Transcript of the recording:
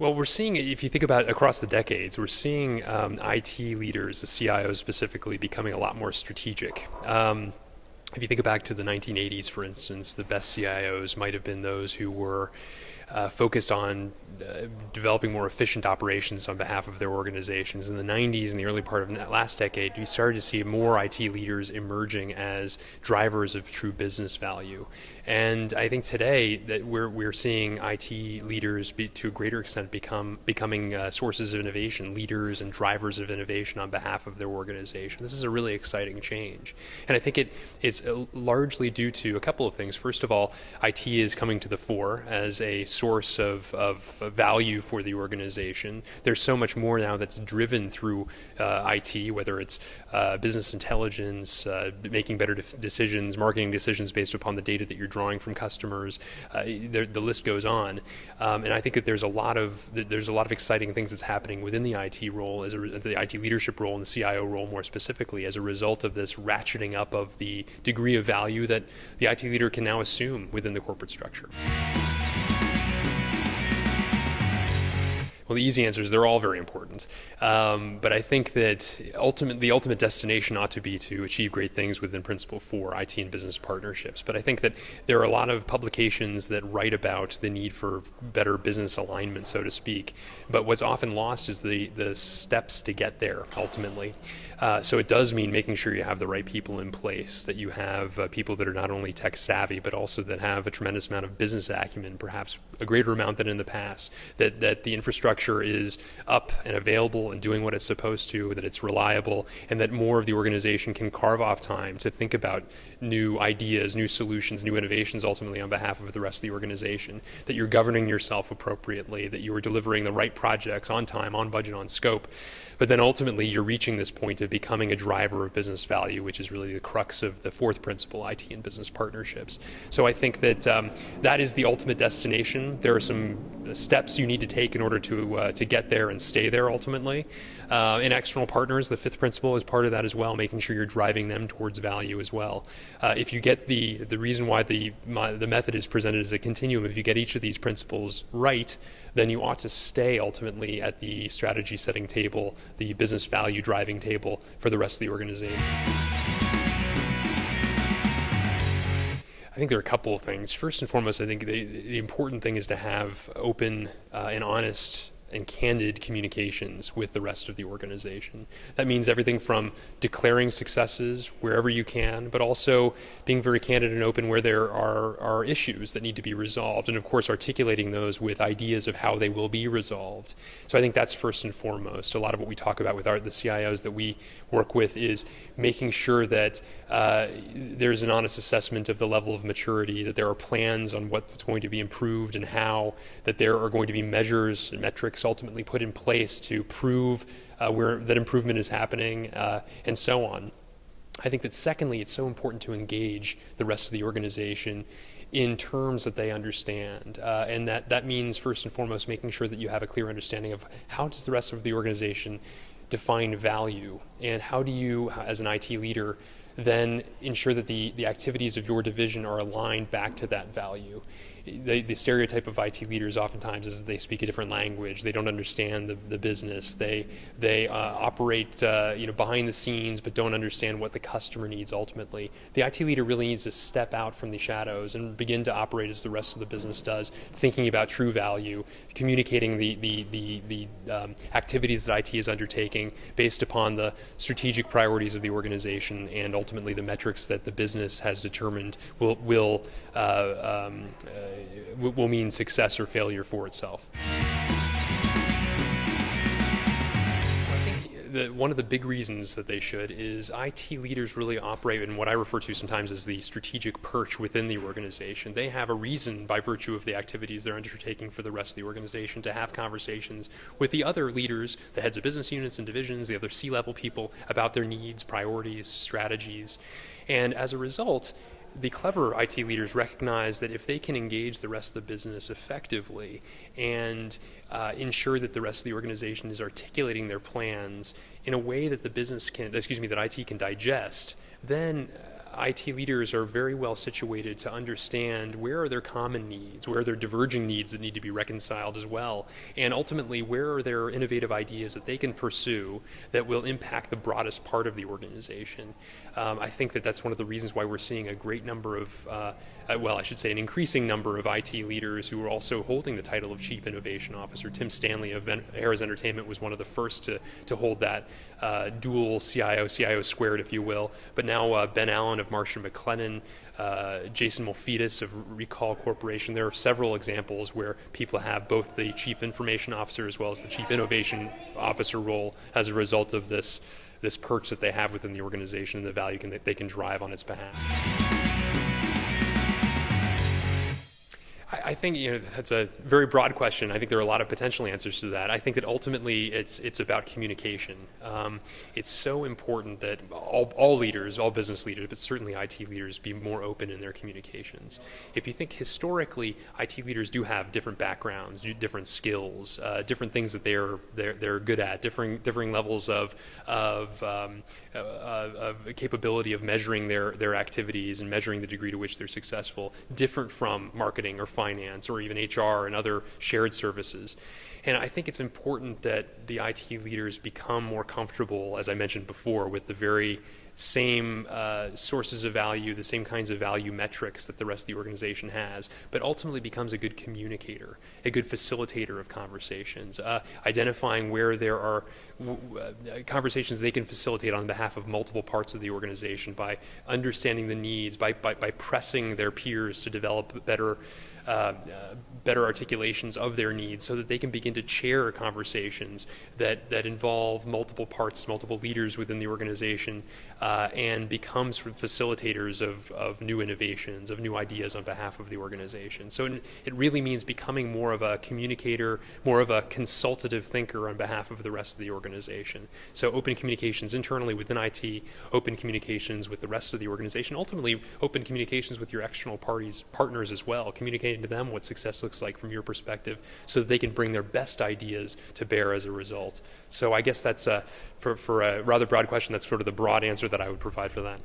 Well, we're seeing, if you think about across the decades, we're seeing IT leaders, the CIOs specifically, becoming a lot more strategic. If you think back to the 1980s, for instance, the best CIOs might have been those who were focused on developing more efficient operations on behalf of their organizations. In the 90s and the early part of the last decade, we started to see more IT leaders emerging as drivers of true business value. And I think today that we're seeing IT leaders to a greater extent becoming sources of innovation, leaders and drivers of innovation on behalf of their organization. This is a really exciting change. And I think it's largely due to a couple of things. First of all, IT is coming to the fore as a source of value for the organization. There's so much more now that's driven through IT, whether it's business intelligence, making better decisions, marketing decisions based upon the data that you're drawing from customers. The list goes on, and I think that there's a lot of exciting things that's happening within the IT role, the IT leadership role and the CIO role more specifically, as a result of this ratcheting up of the degree of value that the IT leader can now assume within the corporate structure. Well, the easy answer is they're all very important. But I think that the ultimate destination ought to be to achieve great things within Principle 4, IT and business partnerships. But I think that there are a lot of publications that write about the need for better business alignment, so to speak. But what's often lost is the steps to get there, ultimately. So it does mean making sure you have the right people in place, that you have people that are not only tech savvy, but also that have a tremendous amount of business acumen, perhaps a greater amount than in the past, that the infrastructure is up and available and doing what it's supposed to, that it's reliable, and that more of the organization can carve off time to think about new ideas, new solutions, new innovations ultimately on behalf of the rest of the organization, that you're governing yourself appropriately, that you are delivering the right projects on time, on budget, on scope. But then ultimately you're reaching this point of becoming a driver of business value, which is really the crux of the fourth principle, IT and business partnerships. So I think that that is the ultimate destination. There are some steps you need to take in order to get there and stay there ultimately. And external partners, the fifth principle, is part of that as well, making sure you're driving them towards value as well. If you get the reason why the method is presented as a continuum, if you get each of these principles right, then you ought to stay ultimately at the strategy setting table, the business value driving table for the rest of the organization. I think there are a couple of things. First and foremost, I think the important thing is to have open and honest and candid communications with the rest of the organization. That means everything from declaring successes wherever you can, but also being very candid and open where there are issues that need to be resolved, and of course articulating those with ideas of how they will be resolved. So I think that's first and foremost. A lot of what we talk about with the CIOs that we work with is making sure that there's an honest assessment of the level of maturity, that there are plans on what's going to be improved and how, that there are going to be measures and metrics ultimately put in place to prove where that improvement is happening, and so on. I think that secondly, it's so important to engage the rest of the organization in terms that they understand, and that means first and foremost making sure that you have a clear understanding of how does the rest of the organization define value, and how do you, as an IT leader, then ensure that the activities of your division are aligned back to that value. The stereotype of IT leaders oftentimes is that they speak a different language. They don't understand the business. They operate behind the scenes, but don't understand what the customer needs ultimately. The IT leader really needs to step out from the shadows and begin to operate as the rest of the business does, thinking about true value, communicating the activities that IT is undertaking based upon the strategic priorities of the organization, and ultimately the metrics that the business has determined will mean success or failure for itself. One of the big reasons that they should is IT leaders really operate in what I refer to sometimes as the strategic perch within the organization. They have a reason, by virtue of the activities they're undertaking for the rest of the organization, to have conversations with the other leaders, the heads of business units and divisions, the other C-level people, about their needs, priorities, strategies. And as a result, the clever IT leaders recognize that if they can engage the rest of the business effectively and ensure that the rest of the organization is articulating their plans in a way that the business can, that IT can digest, then IT leaders are very well situated to understand where are their common needs, where are their diverging needs that need to be reconciled as well, and ultimately where are there innovative ideas that they can pursue that will impact the broadest part of the organization. I think that that's one of the reasons why we're seeing a great number of, I should say an increasing number of IT leaders who are also holding the title of Chief Innovation Officer. Tim Stanley of Harrah's Entertainment was one of the first to hold that dual CIO squared, if you will. But now Ben Allen of Marsh & McLennan, Jason Molfetis of Recall Corporation. There are several examples where people have both the Chief Information Officer as well as the Chief Innovation Officer role as a result of this perch that they have within the organization and the value that they can drive on its behalf. I think that's a very broad question. I think there are a lot of potential answers to that. I think that ultimately it's about communication. It's so important that all leaders, all business leaders, but certainly IT leaders, be more open in their communications. If you think historically, IT leaders do have different backgrounds, different skills, different things that they're good at, differing levels of capability of measuring their activities and measuring the degree to which they're successful, different from marketing or finance or even HR and other shared services. And I think it's important that the IT leaders become more comfortable, as I mentioned before, with the very same sources of value, the same kinds of value metrics that the rest of the organization has, but ultimately becomes a good communicator, a good facilitator of conversations, identifying where there are conversations they can facilitate on behalf of multiple parts of the organization by understanding the needs, by pressing their peers to develop better articulations of their needs so that they can begin to chair conversations that involve multiple parts, multiple leaders within the organization, and become sort of facilitators of new innovations, of new ideas on behalf of the organization. So it really means becoming more of a communicator, more of a consultative thinker on behalf of the rest of the organization. So open communications internally within IT, open communications with the rest of the organization, ultimately open communications with your external partners as well, communicating to them what success looks like from your perspective so that they can bring their best ideas to bear as a result. So I guess that's, for a rather broad question, that's sort of the broad answer that I would provide for that.